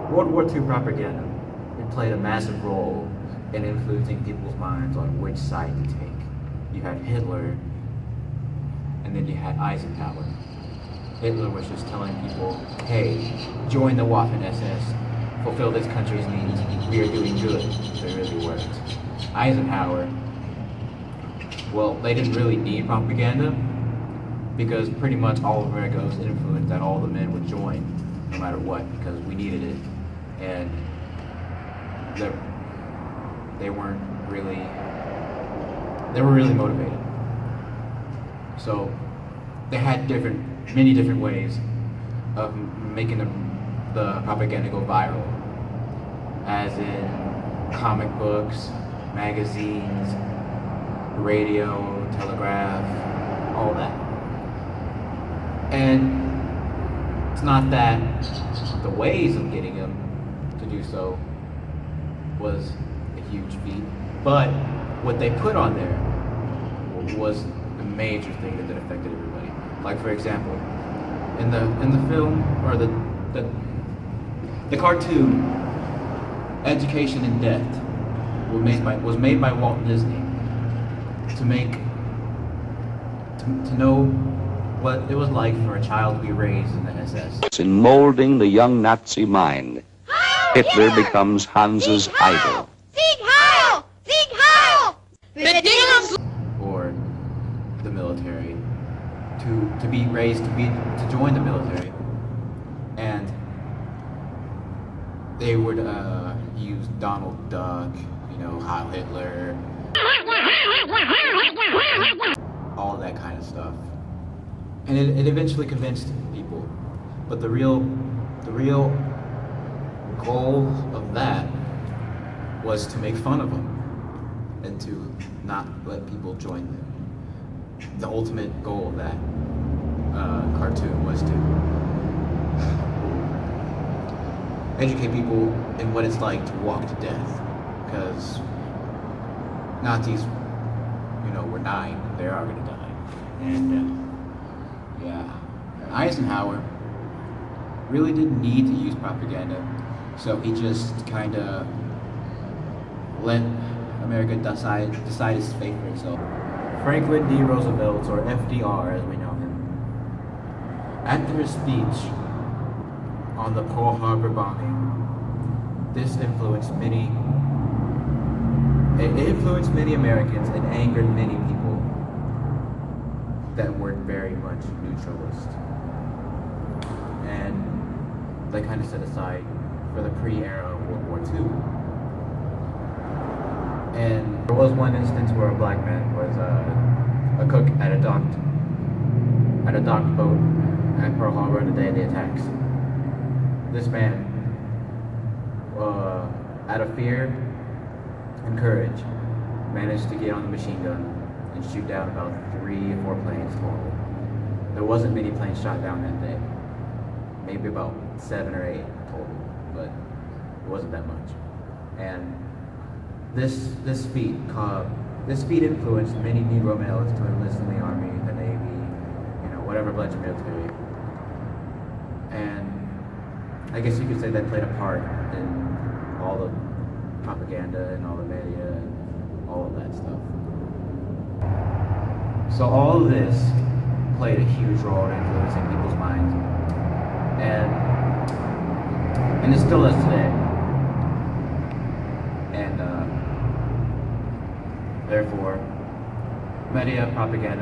World War II propaganda, it played a massive role in influencing people's minds on which side to take. You had Hitler, and then you had Eisenhower. Hitler was just telling people, hey, join the Waffen-SS, fulfill this country's needs, we are doing good. They really weren't. Eisenhower, well, they didn't really need propaganda, because pretty much all of America was influenced that all the men would join, no matter what, because we needed it. And they were really motivated. So they had many different ways of making the propaganda go viral, as in comic books, magazines, radio, telegraph, all that. And it's not that the ways of getting them to do so was a huge feat, but what they put on there was the major thing that affected everybody. Like, for example, in the film, or the cartoon Education in Death was made by Walt Disney to know what it was like for a child to be raised in the SS. In molding the young Nazi mind, Hitler becomes Hans's idol. Sieg Heil! Sieg Heil! Or the military, to be raised to join the military, and they would use Donald Duck, Heil Hitler, all that kind of stuff. And it eventually convinced people. But the real goal of that was to make fun of them and to not let people join them. The ultimate goal of that cartoon was to educate people in what it's like to walk to death. Because Nazis, were dying. They are going to die. And Eisenhower really didn't need to use propaganda, so he just kind of let America decide its fate for itself. Franklin D. Roosevelt, or FDR as we know him, after his speech on the Pearl Harbor bombing, this influenced many Americans and angered many people that were very much neutralist. And they kind of set aside for the pre-era of World War II. And there was one instance where a black man was a cook at a docked boat at Pearl Harbor on the day of the attacks. This man, out of fear and courage, managed to get on the machine gun and shoot down about 3 or 4 planes total. There wasn't many planes shot down that day. Maybe about 7 or 8 total, but it wasn't that much. And this feat influenced many Negro males to enlist in the Army, the Navy, whatever bled your military. And I guess you could say that played a part in all the propaganda and all the media and all of that stuff. So all of this played a huge role in influencing people's minds, and it still does today. And therefore, media propaganda